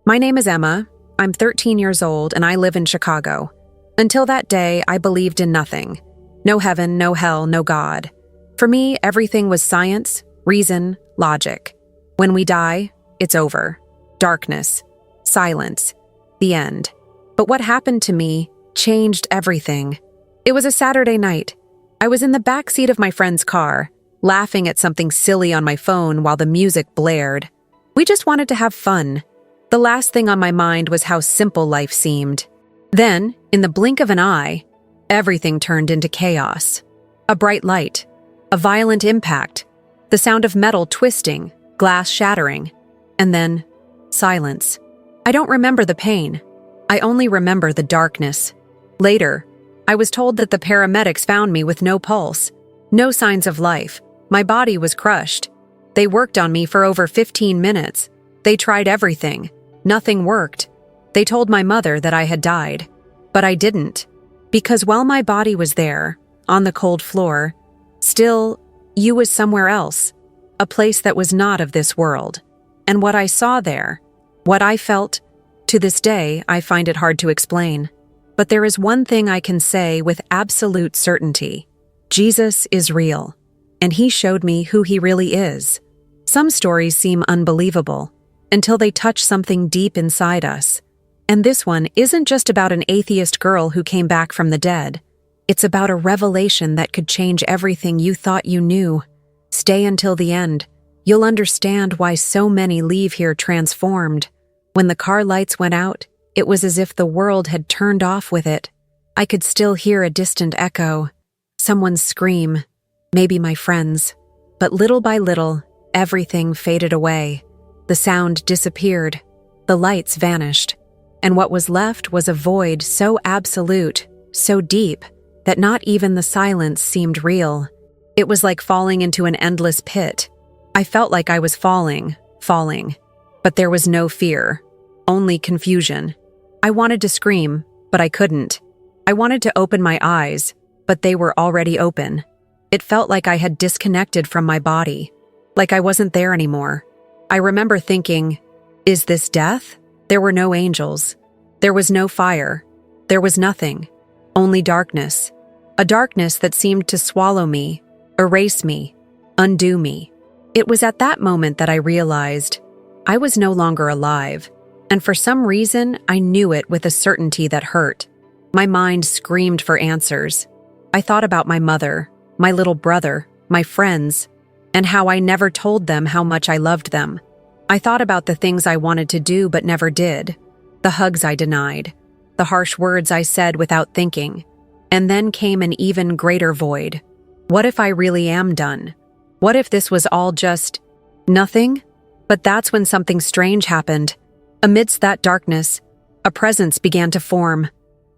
My name is Emma. I'm 13 years old and I live in Chicago. Until that day, I believed in nothing. No heaven, no hell, no God. For me, everything was science, reason, logic. When we die, it's over. Darkness, silence, the end. But what happened to me changed everything. It was a Saturday night. I was in the back seat of my friend's car, laughing at something silly on my phone while the music blared. We just wanted to have fun. The last thing on my mind was how simple life seemed. Then, in the blink of an eye, everything turned into chaos. A bright light, a violent impact, the sound of metal twisting, glass shattering, and then silence. I don't remember the pain. I only remember the darkness. Later, I was told that the paramedics found me with no pulse, no signs of life. My body was crushed. They worked on me for over 15 minutes. They tried everything. Nothing worked. They told my mother that I had died. But I didn't. Because while my body was there, on the cold floor, still, you was somewhere else. A place that was not of this world. And what I saw there, what I felt, to this day, I find it hard to explain. But there is one thing I can say with absolute certainty. Jesus is real. And he showed me who he really is. Some stories seem unbelievable until they touch something deep inside us. And this one isn't just about an atheist girl who came back from the dead. It's about a revelation that could change everything you thought you knew. Stay until the end. You'll understand why so many leave here transformed. When the car lights went out, it was as if the world had turned off with it. I could still hear a distant echo. Someone's scream. Maybe my friends. But little by little, everything faded away. The sound disappeared. The lights vanished. And what was left was a void so absolute, so deep, that not even the silence seemed real. It was like falling into an endless pit. I felt like I was falling. But there was no fear, only confusion. I wanted to scream, but I couldn't. I wanted to open my eyes, but they were already open. It felt like I had disconnected from my body, like I wasn't there anymore. I remember thinking, is this death? There were no angels. There was no fire. There was nothing. Only darkness. A darkness that seemed to swallow me, erase me, undo me. It was at that moment that I realized I was no longer alive, and for some reason I knew it with a certainty that hurt. My mind screamed for answers. I thought about my mother, my little brother, my friends, and how I never told them how much I loved them. I thought about the things I wanted to do but never did, the hugs I denied, the harsh words I said without thinking. And then came an even greater void. What if I really am done? What if this was all just nothing? But that's when something strange happened. Amidst that darkness, a presence began to form.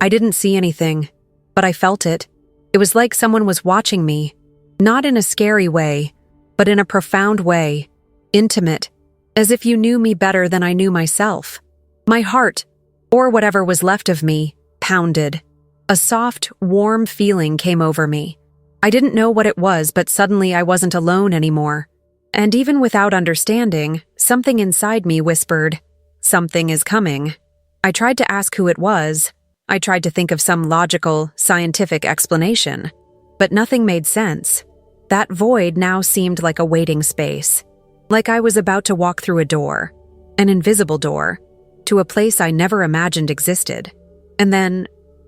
I didn't see anything, but I felt it. It was like someone was watching me, not in a scary way, but in a profound way, intimate, as if you knew me better than I knew myself. My heart, or whatever was left of me, pounded. A soft, warm feeling came over me. I didn't know what it was, but suddenly I wasn't alone anymore. And even without understanding, something inside me whispered, "Something is coming." I tried to ask who it was. I tried to think of some logical, scientific explanation. But nothing made sense. That void now seemed like a waiting space. Like I was about to walk through a door, an invisible door, to a place I never imagined existed. And then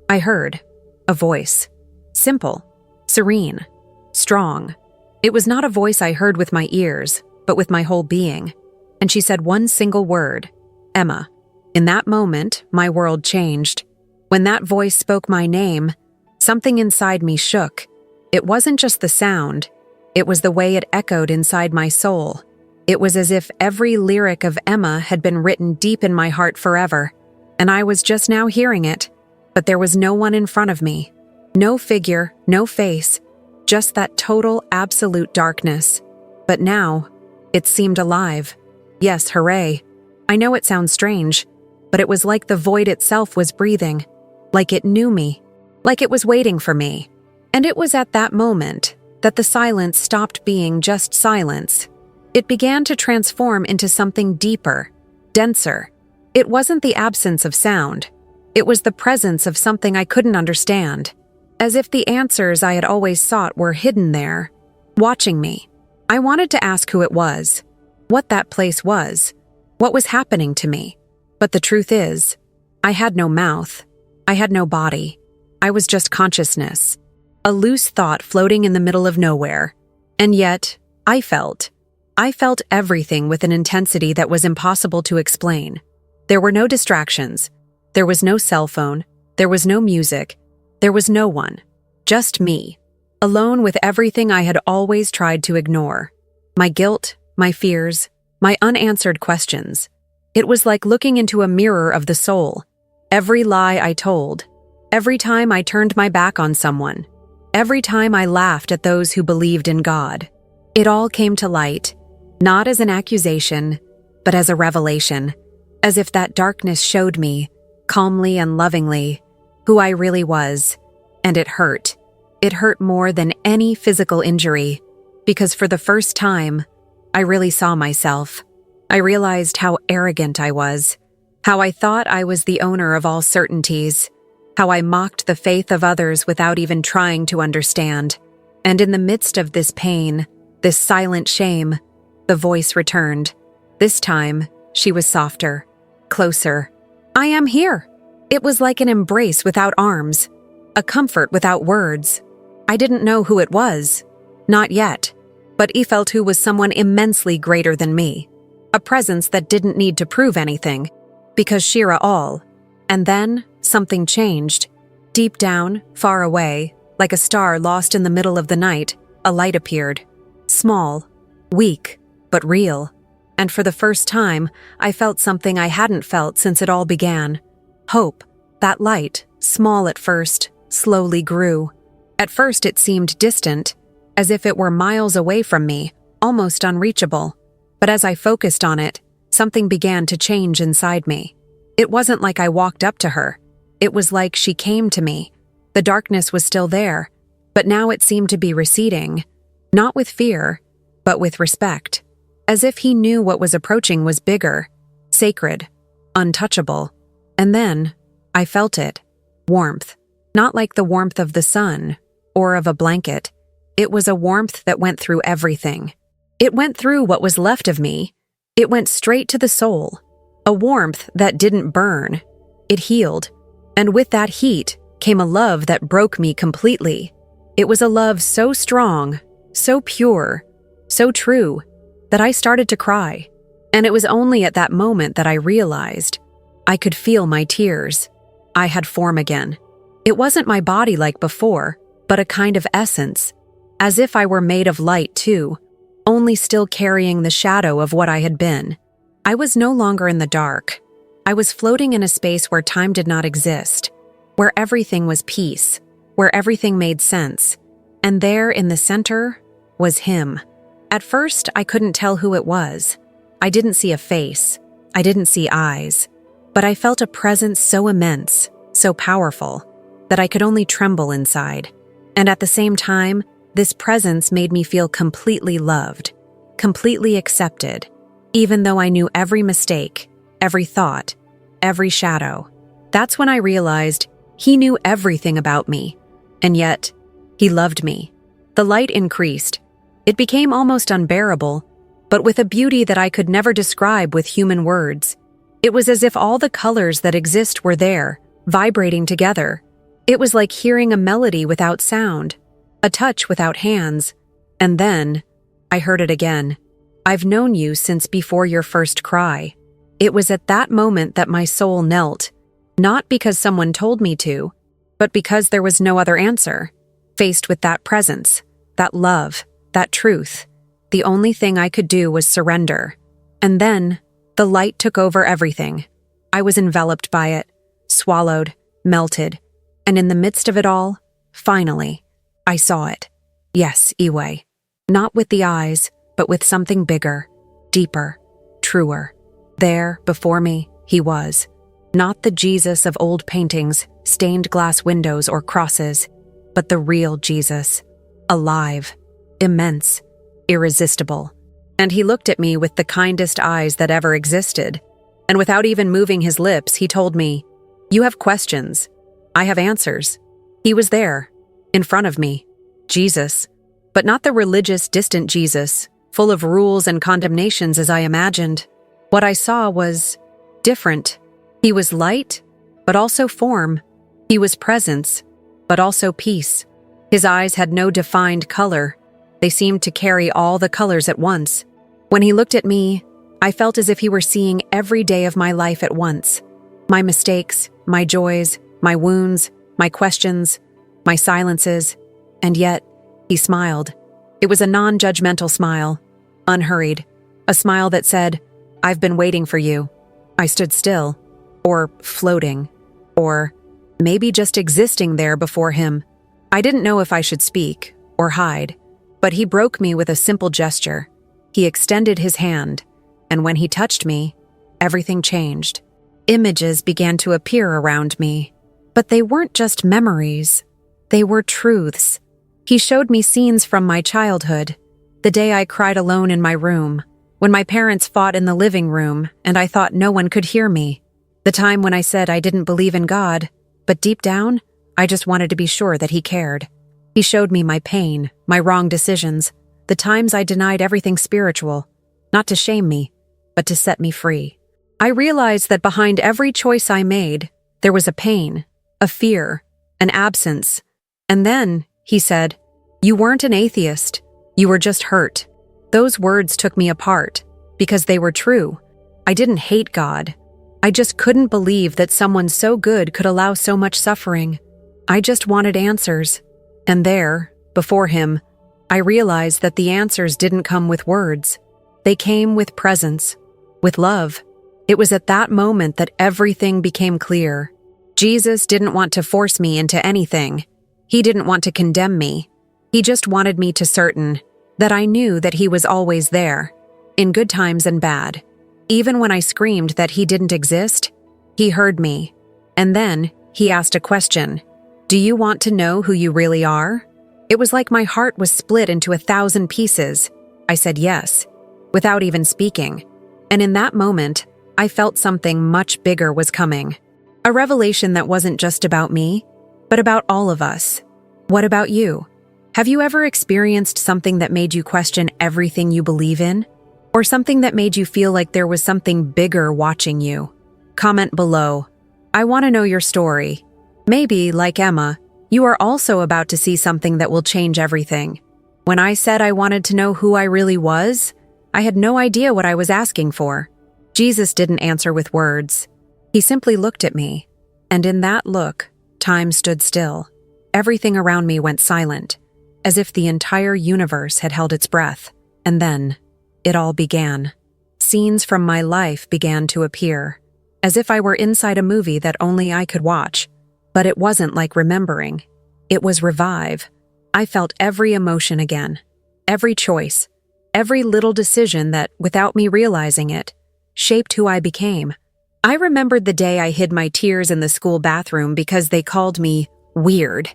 I heard a voice. Simple, serene, strong. It was not a voice I heard with my ears, but with my whole being. And she said one single word, "Emma." In that moment, my world changed. When that voice spoke my name, something inside me shook. It wasn't just the sound. It was the way it echoed inside my soul. It was as if every lyric of Emma had been written deep in my heart forever, and I was just now hearing it. But there was no one in front of me. No figure, no face, just that total, absolute darkness. But now, it seemed alive. Yes, hooray. I know it sounds strange, but it was like the void itself was breathing, like it knew me, like it was waiting for me. And it was at that moment that the silence stopped being just silence. It began to transform into something deeper, denser. It wasn't the absence of sound. It was the presence of something I couldn't understand. As if the answers I had always sought were hidden there, watching me. I wanted to ask who it was, what that place was, what was happening to me. But the truth is, I had no mouth. I had no body. I was just consciousness, a loose thought floating in the middle of nowhere. And yet, I felt everything with an intensity that was impossible to explain. There were no distractions. There was no cell phone. There was no music. There was no one. Just me, alone with everything I had always tried to ignore. My guilt, my fears, my unanswered questions. It was like looking into a mirror of the soul. Every lie I told, every time I turned my back on someone, every time I laughed at those who believed in God. It all came to light, not as an accusation, but as a revelation, as if that darkness showed me, calmly and lovingly, who I really was. And it hurt. It hurt more than any physical injury, because for the first time, I really saw myself. I realized how arrogant I was, how I thought I was the owner of all certainties, how I mocked the faith of others without even trying to understand. And in the midst of this pain, this silent shame, the voice returned. This time, she was softer, closer. I am here. It was like an embrace without arms, a comfort without words. I didn't know who it was. Not yet. But I felt who was someone immensely greater than me. A presence that didn't need to prove anything, because Shira all. And then, something changed. Deep down, far away, like a star lost in the middle of the night, a light appeared. Small, weak, but real. And for the first time, I felt something I hadn't felt since it all began. Hope. That light, small at first, slowly grew. At first it seemed distant, as if it were miles away from me, almost unreachable. But as I focused on it, something began to change inside me. It wasn't like I walked up to her. It was like she came to me. The darkness was still there, but now it seemed to be receding. Not with fear, but with respect. As if he knew what was approaching was bigger, sacred, untouchable. And then, I felt it. Warmth. Not like the warmth of the sun, or of a blanket. It was a warmth that went through everything. It went through what was left of me. It went straight to the soul. A warmth that didn't burn. It healed. And with that heat came a love that broke me completely. It was a love so strong, so pure, so true, that I started to cry. And it was only at that moment that I realized I could feel my tears. I had form again. It wasn't my body like before, but a kind of essence. As if I were made of light too, only still carrying the shadow of what I had been. I was no longer in the dark. I was floating in a space where time did not exist, where everything was peace, where everything made sense. And there in the center was him. At first, I couldn't tell who it was. I didn't see a face. I didn't see eyes. But I felt a presence so immense, so powerful, that I could only tremble inside. And at the same time, this presence made me feel completely loved, completely accepted, even though I knew every mistake, every thought, every shadow. That's when I realized he knew everything about me. And yet, he loved me. The light increased. It became almost unbearable, but with a beauty that I could never describe with human words. It was as if all the colors that exist were there, vibrating together. It was like hearing a melody without sound, a touch without hands. And then, I heard it again. I've known you since before your first cry. It was at that moment that my soul knelt, not because someone told me to, but because there was no other answer. Faced with that presence, that love, that truth, the only thing I could do was surrender. And then, the light took over everything. I was enveloped by it, swallowed, melted, and in the midst of it all, finally, I saw it. Yes, Iwe. Not with the eyes, but with something bigger, deeper, truer. There, before me, he was. Not the Jesus of old paintings, stained glass windows, or crosses, but the real Jesus. Alive, immense, irresistible. And he looked at me with the kindest eyes that ever existed. And without even moving his lips, he told me, "You have questions. I have answers." He was there, in front of me, Jesus, but not the religious, distant Jesus, full of rules and condemnations as I imagined. What I saw was different. He was light, but also form. He was presence, but also peace. His eyes had no defined color. They seemed to carry all the colors at once. When he looked at me, I felt as if he were seeing every day of my life at once. My mistakes, my joys, my wounds, my questions, my silences, and yet, he smiled. It was a non-judgmental smile, unhurried, a smile that said, "I've been waiting for you." I stood still, or floating, or maybe just existing there before him. I didn't know if I should speak or hide, but he broke me with a simple gesture. He extended his hand, and when he touched me, everything changed. Images began to appear around me, but they weren't just memories. They were truths. He showed me scenes from my childhood, the day I cried alone in my room, when my parents fought in the living room and I thought no one could hear me, the time when I said I didn't believe in God, but deep down, I just wanted to be sure that he cared. He showed me my pain, my wrong decisions, the times I denied everything spiritual, not to shame me, but to set me free. I realized that behind every choice I made, there was a pain, a fear, an absence. And then, he said, "You weren't an atheist. You were just hurt." Those words took me apart, because they were true. I didn't hate God. I just couldn't believe that someone so good could allow so much suffering. I just wanted answers. And there, before him, I realized that the answers didn't come with words. They came with presence, with love. It was at that moment that everything became clear. Jesus didn't want to force me into anything. He didn't want to condemn me. He just wanted me to certain that I knew that he was always there, in good times and bad. Even when I screamed that he didn't exist, he heard me. And then he asked a question. "Do you want to know who you really are?" It was like my heart was split into 1,000 pieces. I said yes, without even speaking. And in that moment, I felt something much bigger was coming. A revelation that wasn't just about me, but about all of us. What about you? Have you ever experienced something that made you question everything you believe in? Or something that made you feel like there was something bigger watching you? Comment below. I want to know your story. Maybe, like Emma, you are also about to see something that will change everything. When I said I wanted to know who I really was, I had no idea what I was asking for. Jesus didn't answer with words. He simply looked at me, and in that look, time stood still. Everything around me went silent, as if the entire universe had held its breath. And then, it all began. Scenes from my life began to appear, as if I were inside a movie that only I could watch. But it wasn't like remembering. It was revive. I felt every emotion again, every choice, every little decision that, without me realizing it, shaped who I became. I remembered the day I hid my tears in the school bathroom because they called me weird.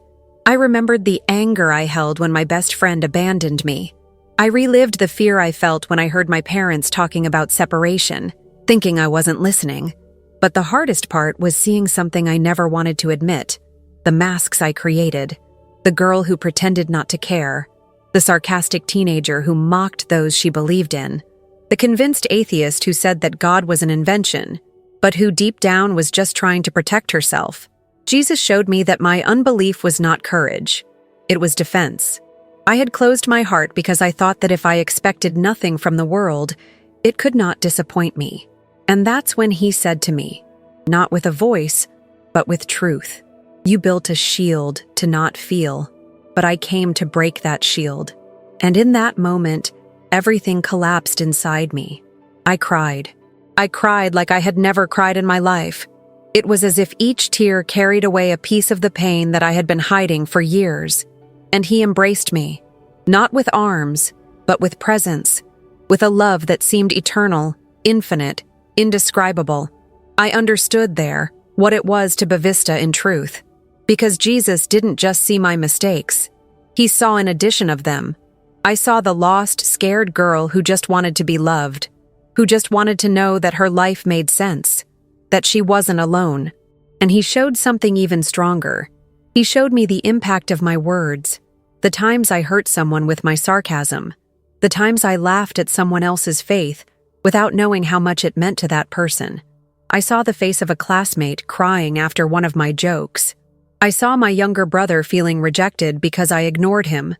I remembered the anger I held when my best friend abandoned me. I relived the fear I felt when I heard my parents talking about separation, thinking I wasn't listening. But the hardest part was seeing something I never wanted to admit, the masks I created, the girl who pretended not to care, the sarcastic teenager who mocked those she believed in, the convinced atheist who said that God was an invention, but who deep down was just trying to protect herself. Jesus showed me that my unbelief was not courage. It was defense. I had closed my heart because I thought that if I expected nothing from the world, it could not disappoint me. And that's when he said to me, not with a voice, but with truth, "You built a shield to not feel, but I came to break that shield." And in that moment, everything collapsed inside me. I cried. I cried like I had never cried in my life. It was as if each tear carried away a piece of the pain that I had been hiding for years. And he embraced me, not with arms, but with presence, with a love that seemed eternal, infinite, indescribable. I understood there what it was to Bavista in truth, because Jesus didn't just see my mistakes. He saw an addition of them. I saw the lost, scared girl who just wanted to be loved, who just wanted to know that her life made sense, that she wasn't alone. And he showed something even stronger. He showed me the impact of my words, the times I hurt someone with my sarcasm, the times I laughed at someone else's faith without knowing how much it meant to that person. I saw the face of a classmate crying after one of my jokes. I saw my younger brother feeling rejected because I ignored him.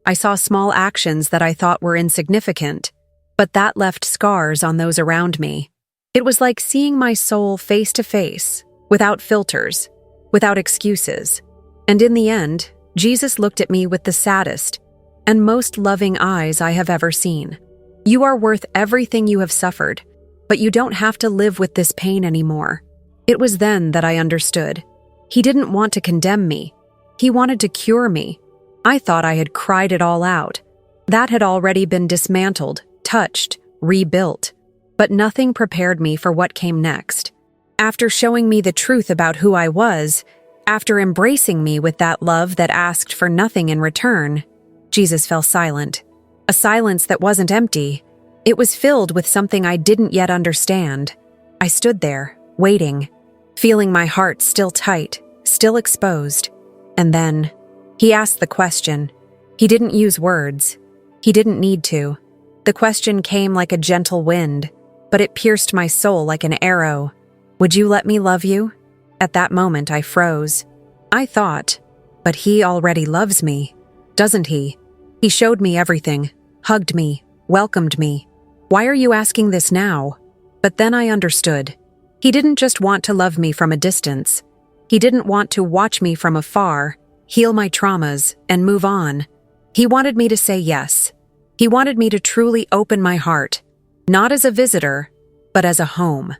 I saw small actions that I thought were insignificant, but that left scars on those around me. It was like seeing my soul face to face, without filters, without excuses. And in the end, Jesus looked at me with the saddest and most loving eyes I have ever seen. You are worth everything you have suffered, but you don't have to live with this pain anymore. It was then that I understood. He didn't want to condemn me. He wanted to cure me. I thought I had cried it all out. That had already been dismantled, touched, rebuilt. But nothing prepared me for what came next. After showing me the truth about who I was, after embracing me with that love that asked for nothing in return, Jesus fell silent. A silence that wasn't empty. It was filled with something I didn't yet understand. I stood there, waiting, feeling my heart still tight, still exposed. And then, he asked the question. He didn't use words. He didn't need to. The question came like a gentle wind, but it pierced my soul like an arrow. Would you let me love you? At that moment, I froze. I thought, but he already loves me, doesn't he? He showed me everything, hugged me, welcomed me. Why are you asking this now? But then I understood. He didn't just want to love me from a distance. He didn't want to watch me from afar, heal my traumas, and move on. He wanted me to say yes. He wanted me to truly open my heart, not as a visitor, but as a home.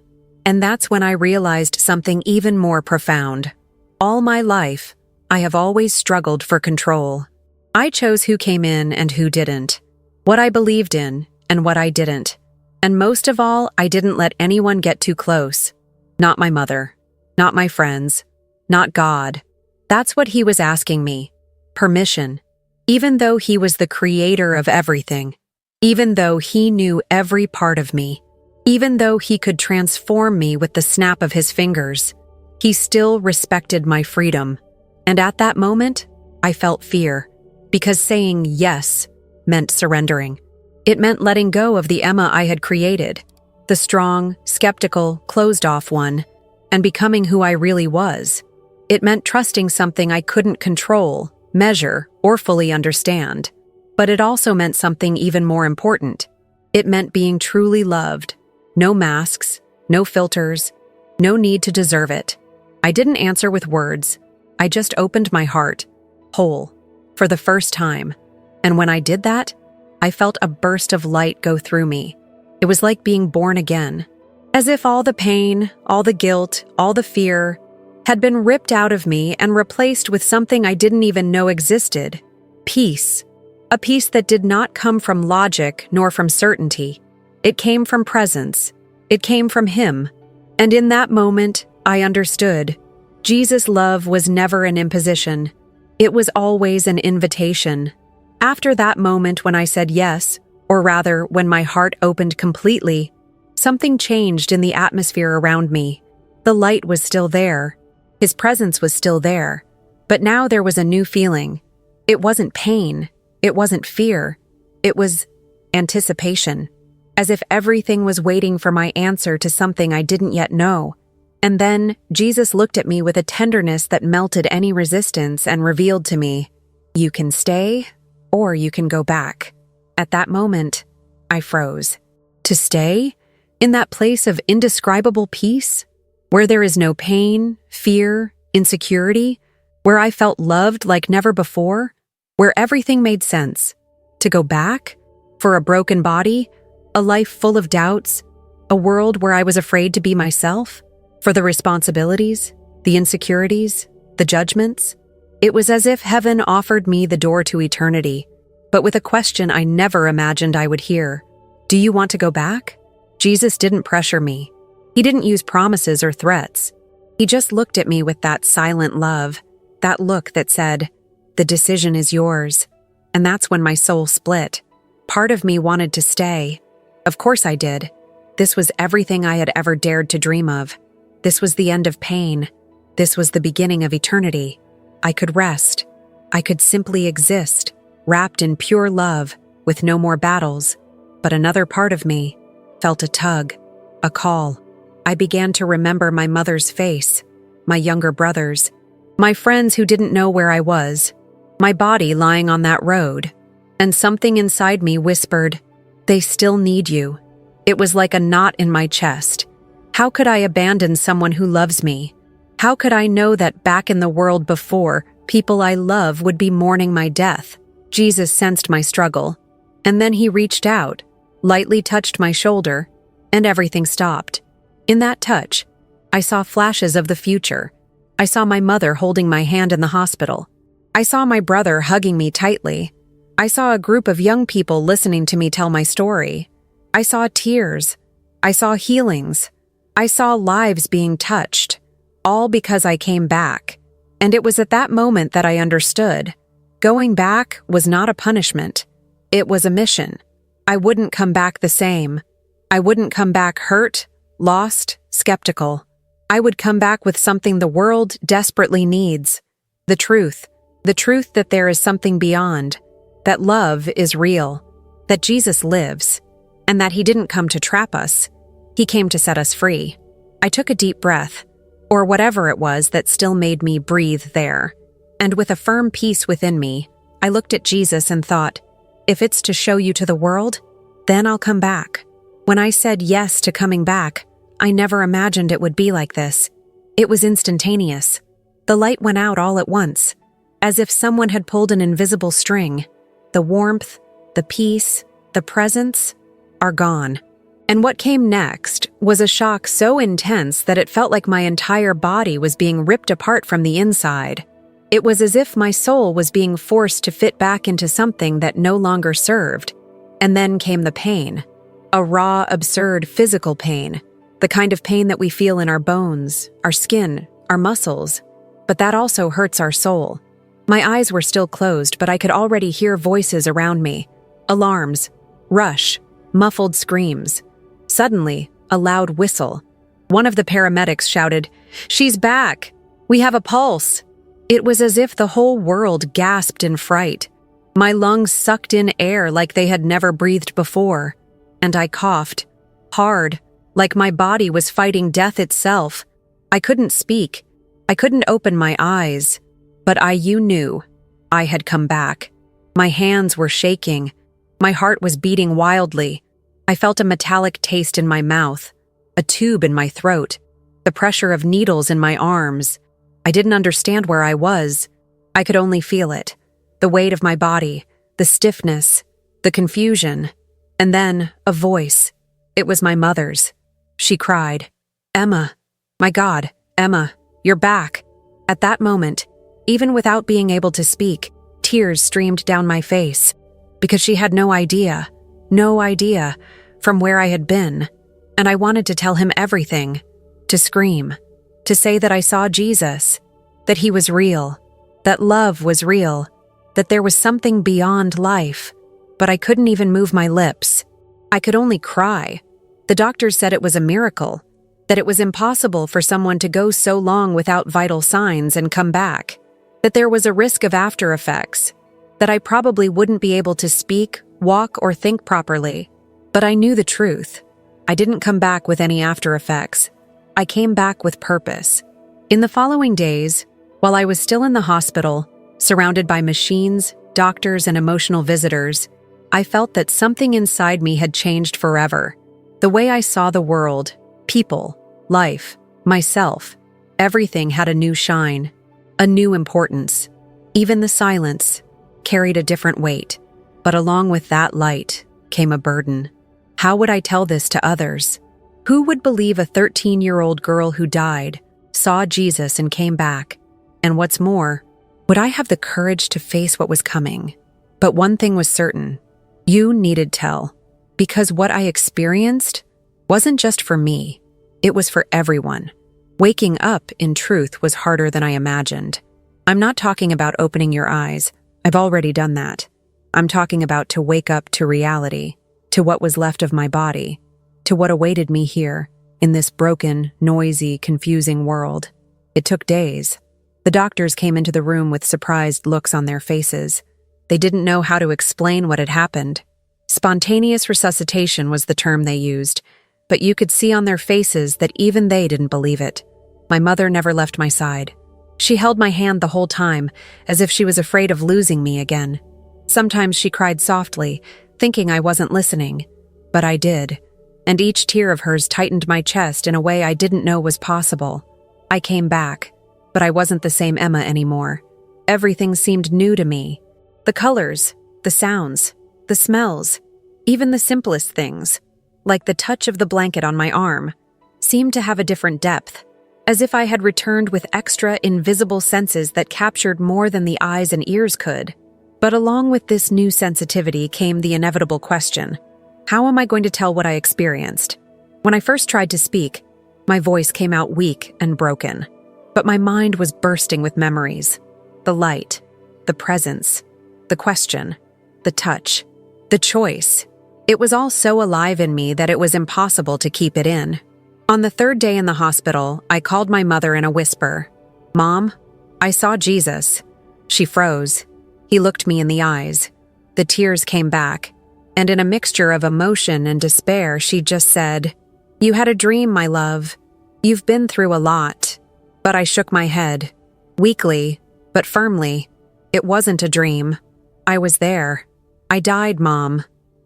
And that's when I realized something even more profound. All my life, I have always struggled for control. I chose who came in and who didn't, what I believed in and what I didn't. And most of all, I didn't let anyone get too close. Not my mother, not my friends, not God. That's what he was asking me. Permission. Even though he was the creator of everything, even though he knew every part of me, even though he could transform me with the snap of his fingers, he still respected my freedom. And at that moment, I felt fear, because saying yes meant surrendering. It meant letting go of the Emma I had created, the strong, skeptical, closed-off one, and becoming who I really was. It meant trusting something I couldn't control, measure, or fully understand. But it also meant something even more important. It meant being truly loved. No masks, no filters, no need to deserve it. I didn't answer with words. I just opened my heart, whole, for the first time. And when I did that, I felt a burst of light go through me. It was like being born again. As if all the pain, all the guilt, all the fear had been ripped out of me and replaced with something I didn't even know existed. Peace. A peace that did not come from logic nor from certainty. It came from presence. It came from him. And in that moment, I understood. Jesus' love was never an imposition. It was always an invitation. After that moment when I said yes, or rather, when my heart opened completely, something changed in the atmosphere around me. The light was still there. His presence was still there. But now there was a new feeling. It wasn't pain. It wasn't fear. It was anticipation. As if everything was waiting for my answer to something I didn't yet know. And then Jesus looked at me with a tenderness that melted any resistance and revealed to me, you can stay or you can go back. At that moment, I froze. To stay? In that place of indescribable peace? Where there is no pain, fear, insecurity? Where I felt loved like never before? Where everything made sense? To go back? For a broken body? A life full of doubts? A world where I was afraid to be myself? For the responsibilities, the insecurities, the judgments? It was as if heaven offered me the door to eternity, but with a question I never imagined I would hear. Do you want to go back? Jesus didn't pressure me. He didn't use promises or threats. He just looked at me with that silent love, that look that said, the decision is yours. And that's when my soul split. Part of me wanted to stay. Of course I did. This was everything I had ever dared to dream of. This was the end of pain. This was the beginning of eternity. I could rest. I could simply exist, wrapped in pure love, with no more battles. But another part of me felt a tug, a call. I began to remember my mother's face, my younger brothers, my friends who didn't know where I was, my body lying on that road. And something inside me whispered, "They still need you." It was like a knot in my chest. How could I abandon someone who loves me? How could I know that back in the world before, people I love would be mourning my death? Jesus sensed my struggle, and then he reached out, lightly touched my shoulder, and everything stopped. In that touch, I saw flashes of the future. I saw my mother holding my hand in the hospital. I saw my brother hugging me tightly. I saw a group of young people listening to me tell my story. I saw tears. I saw healings. I saw lives being touched, all because I came back. And it was at that moment that I understood. Going back was not a punishment. It was a mission. I wouldn't come back the same. I wouldn't come back hurt, lost, skeptical. I would come back with something the world desperately needs. The truth that there is something beyond, that love is real, that Jesus lives, and that he didn't come to trap us. He came to set us free. I took a deep breath, or whatever it was that still made me breathe there. And with a firm peace within me, I looked at Jesus and thought, if it's to show you to the world, then I'll come back. When I said yes to coming back, I never imagined it would be like this. It was instantaneous. The light went out all at once, as if someone had pulled an invisible string. The warmth, the peace, the presence are gone. And what came next was a shock so intense that it felt like my entire body was being ripped apart from the inside. It was as if my soul was being forced to fit back into something that no longer served. And then came the pain. A raw, absurd physical pain. The kind of pain that we feel in our bones, our skin, our muscles. But that also hurts our soul. My eyes were still closed, but I could already hear voices around me. Alarms, rush, muffled screams. Suddenly, a loud whistle. One of the paramedics shouted, "She's back! We have a pulse!" It was as if the whole world gasped in fright. My lungs sucked in air like they had never breathed before, and I coughed, hard, like my body was fighting death itself. I couldn't speak. I couldn't open my eyes. But you knew. I had come back. My hands were shaking. My heart was beating wildly. I felt a metallic taste in my mouth, a tube in my throat, the pressure of needles in my arms. I didn't understand where I was. I could only feel it. The weight of my body, the stiffness, the confusion. And then, a voice. It was my mother's. She cried, "Emma, my God, Emma, you're back." At that moment, even without being able to speak, tears streamed down my face, because she had no idea from where I had been. And I wanted to tell him everything, to scream, to say that I saw Jesus, that he was real, that love was real, that there was something beyond life. But I couldn't even move my lips. I could only cry. The doctors said it was a miracle, that it was impossible for someone to go so long without vital signs and come back, that there was a risk of after effects, that I probably wouldn't be able to speak, walk, or think properly. But I knew the truth. I didn't come back with any after effects. I came back with purpose. In the following days, while I was still in the hospital, surrounded by machines, doctors, and emotional visitors, I felt that something inside me had changed forever. The way I saw the world, people, life, myself, everything had a new shine, a new importance. Even the silence carried a different weight. But along with that light came a burden. How would I tell this to others? Who would believe a 13-year-old girl who died, saw Jesus, and came back? And what's more, would I have the courage to face what was coming? But one thing was certain. You needed tell. Because what I experienced wasn't just for me. It was for everyone. Waking up, in truth, was harder than I imagined. I'm not talking about opening your eyes. I've already done that. I'm talking about to wake up to reality, to what was left of my body, to what awaited me here, in this broken, noisy, confusing world. It took days. The doctors came into the room with surprised looks on their faces. They didn't know how to explain what had happened. Spontaneous resuscitation was the term they used, but you could see on their faces that even they didn't believe it. My mother never left my side. She held my hand the whole time, as if she was afraid of losing me again. Sometimes she cried softly, thinking I wasn't listening. But I did, and each tear of hers tightened my chest in a way I didn't know was possible. I came back, but I wasn't the same Emma anymore. Everything seemed new to me. The colors, the sounds, the smells, even the simplest things, like the touch of the blanket on my arm, seemed to have a different depth, as if I had returned with extra invisible senses that captured more than the eyes and ears could. But along with this new sensitivity came the inevitable question: how am I going to tell what I experienced? When I first tried to speak, my voice came out weak and broken, but my mind was bursting with memories. The light, the presence, the question, the touch, the choice. It was all so alive in me that it was impossible to keep it in. On the third day in the hospital, I called my mother in a whisper. "Mom, I saw Jesus." She froze. He looked me in the eyes. The tears came back, and in a mixture of emotion and despair, she just said, "You had a dream, my love. You've been through a lot." But I shook my head, weakly, but firmly. It wasn't a dream. I was there. I died, Mom.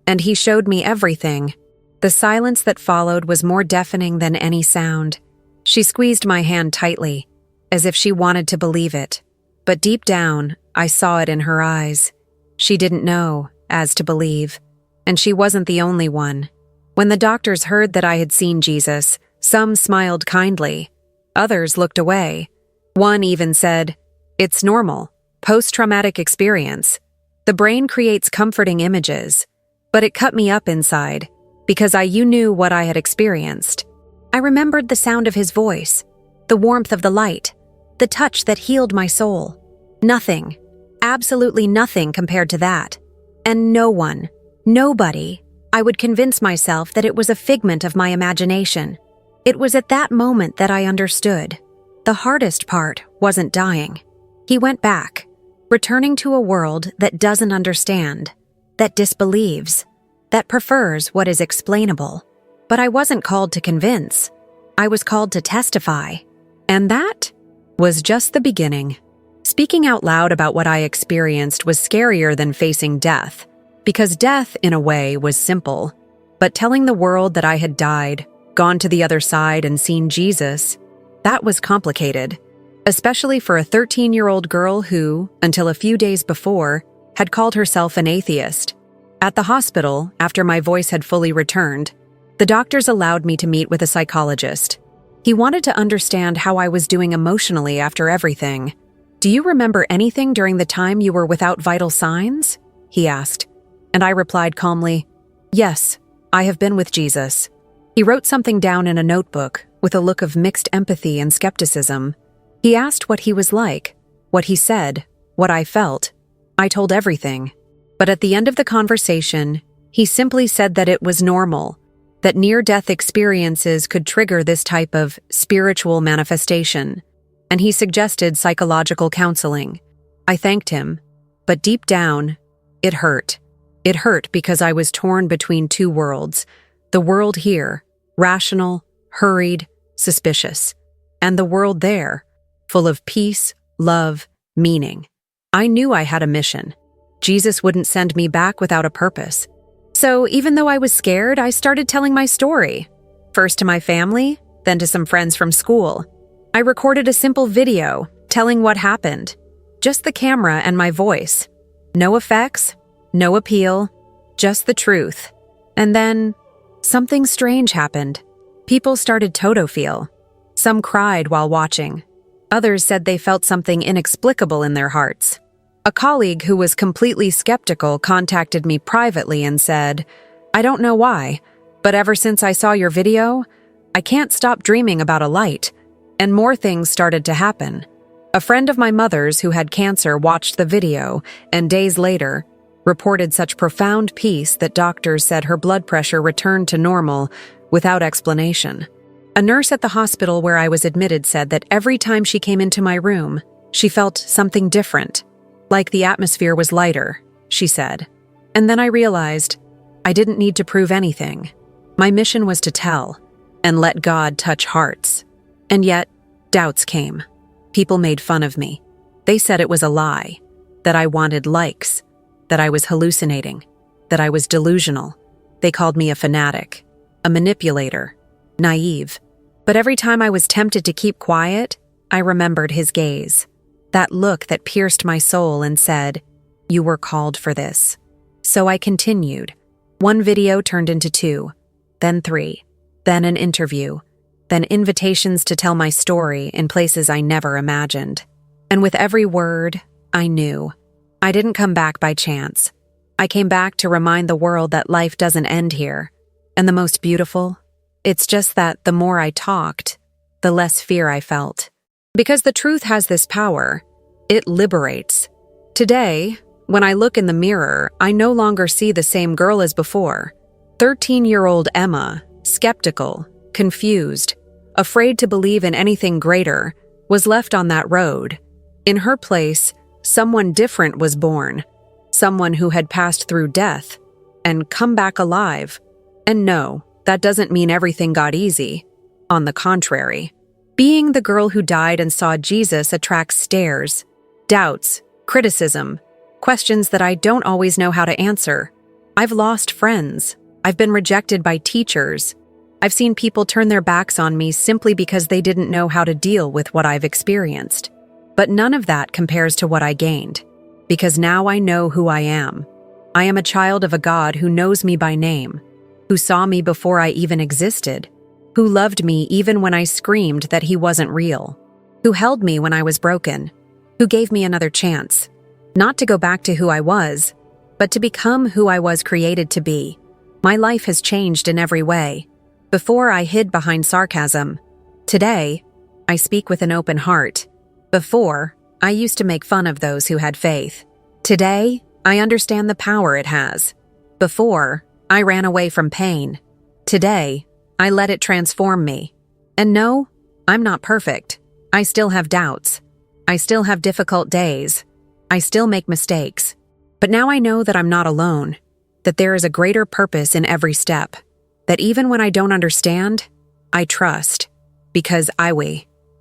And he showed me everything. The silence that followed was more deafening than any sound. She squeezed my hand tightly, as if she wanted to believe it. But deep down, I saw it in her eyes. She didn't know, as to believe. And she wasn't the only one. When the doctors heard that I had seen Jesus, some smiled kindly. Others looked away. One even said, "It's normal. Post-traumatic experience. The brain creates comforting images." But it cut me up inside, because you knew what I had experienced. I remembered the sound of his voice, the warmth of the light, the touch that healed my soul. Nothing, absolutely nothing compared to that. And no one, nobody, I would convince myself that it was a figment of my imagination. It was at that moment that I understood. The hardest part wasn't dying. He went back, returning to a world that doesn't understand, that disbelieves, that prefers what is explainable. But I wasn't called to convince. I was called to testify. And that was just the beginning. Speaking out loud about what I experienced was scarier than facing death, because death, in a way, was simple. But telling the world that I had died, gone to the other side and seen Jesus, that was complicated, especially for a 13-year-old girl who, until a few days before, had called herself an atheist. At the hospital, after my voice had fully returned, the doctors allowed me to meet with a psychologist. He wanted to understand how I was doing emotionally after everything. "Do you remember anything during the time you were without vital signs?" he asked. And I replied calmly, "Yes, I have been with Jesus." He wrote something down in a notebook with a look of mixed empathy and skepticism. He asked what he was like, what he said, what I felt. I told everything. But at the end of the conversation, he simply said that it was normal, that near-death experiences could trigger this type of spiritual manifestation, and he suggested psychological counseling. I thanked him, but deep down, it hurt. It hurt because I was torn between two worlds, the world here, rational, hurried, suspicious, and the world there, full of peace, love, meaning. I knew I had a mission. Jesus wouldn't send me back without a purpose. So even though I was scared, I started telling my story. First to my family, then to some friends from school. I recorded a simple video telling what happened. Just the camera and my voice. No effects, no appeal, just the truth. And then, something strange happened. People started to feel. Some cried while watching. Others said they felt something inexplicable in their hearts. A colleague who was completely skeptical contacted me privately and said, "I don't know why, but ever since I saw your video, I can't stop dreaming about a light." And more things started to happen. A friend of my mother's who had cancer watched the video and days later reported such profound peace that doctors said her blood pressure returned to normal without explanation. A nurse at the hospital where I was admitted said that every time she came into my room, she felt something different, like the atmosphere was lighter, she said. And then I realized I didn't need to prove anything. My mission was to tell and let God touch hearts. And yet, doubts came. People made fun of me. They said it was a lie, that I wanted likes, that I was hallucinating, that I was delusional. They called me a fanatic, a manipulator, naive. But every time I was tempted to keep quiet, I remembered his gaze, that look that pierced my soul and said, "You were called for this." So I continued. One video turned into 2, then 3, then an interview, then invitations to tell my story in places I never imagined. And with every word, I knew. I didn't come back by chance. I came back to remind the world that life doesn't end here. And the most beautiful? It's just that the more I talked, the less fear I felt. Because the truth has this power. It liberates. Today, when I look in the mirror, I no longer see the same girl as before. 13-year-old Emma, skeptical, confused, afraid to believe in anything greater, was left on that road. In her place, someone different was born. Someone who had passed through death and come back alive. And no, that doesn't mean everything got easy. On the contrary, being the girl who died and saw Jesus attracts stares, doubts, criticism, questions that I don't always know how to answer. I've lost friends. I've been rejected by teachers. I've seen people turn their backs on me simply because they didn't know how to deal with what I've experienced. But none of that compares to what I gained, because now I know who I am. I am a child of a God who knows me by name, who saw me before I even existed, who loved me even when I screamed that he wasn't real, who held me when I was broken, who gave me another chance, not to go back to who I was, but to become who I was created to be. My life has changed in every way. Before, I hid behind sarcasm. Today, I speak with an open heart. Before, I used to make fun of those who had faith. Today, I understand the power it has. Before, I ran away from pain. Today, I let it transform me. And no, I'm not perfect. I still have doubts. I still have difficult days. I still make mistakes. But now I know that I'm not alone, that there is a greater purpose in every step, that even when I don't understand, I trust, because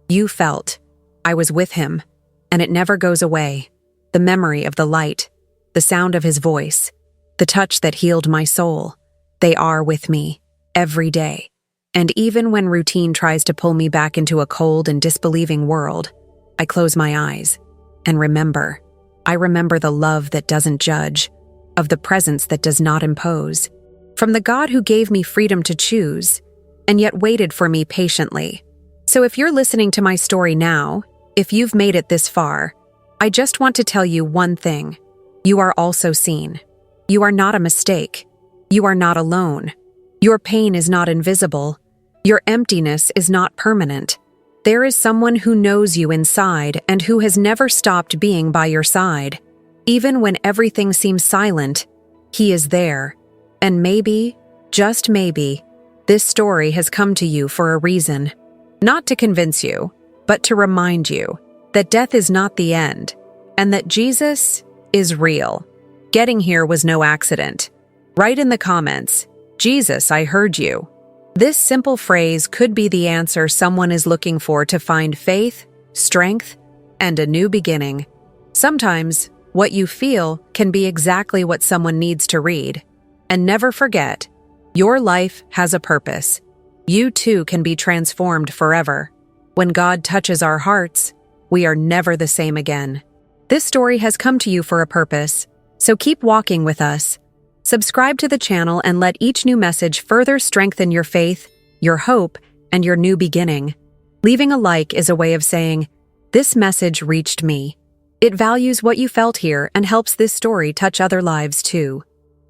you felt, I was with him, and it never goes away. The memory of the light, the sound of his voice, the touch that healed my soul, they are with me every day. And even when routine tries to pull me back into a cold and disbelieving world, I close my eyes and remember. I remember the love that doesn't judge, of the presence that does not impose, from the God who gave me freedom to choose, and yet waited for me patiently. So if you're listening to my story now, if you've made it this far, I just want to tell you one thing. You are also seen. You are not a mistake. You are not alone. Your pain is not invisible. Your emptiness is not permanent. There is someone who knows you inside and who has never stopped being by your side. Even when everything seems silent, he is there. And maybe, just maybe, this story has come to you for a reason. Not to convince you, but to remind you that death is not the end, and that Jesus is real. Getting here was no accident. Write in the comments, "Jesus, I heard you." This simple phrase could be the answer someone is looking for to find faith, strength, and a new beginning. Sometimes, what you feel can be exactly what someone needs to read. And never forget, your life has a purpose. You too can be transformed forever. When God touches our hearts, we are never the same again. This story has come to you for a purpose, so keep walking with us. Subscribe to the channel and let each new message further strengthen your faith, your hope, and your new beginning. Leaving a like is a way of saying, "This message reached me." It values what you felt here and helps this story touch other lives too.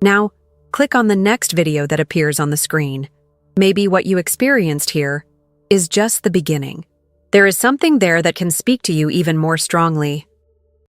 Now, click on the next video that appears on the screen. Maybe what you experienced here is just the beginning. There is something there that can speak to you even more strongly.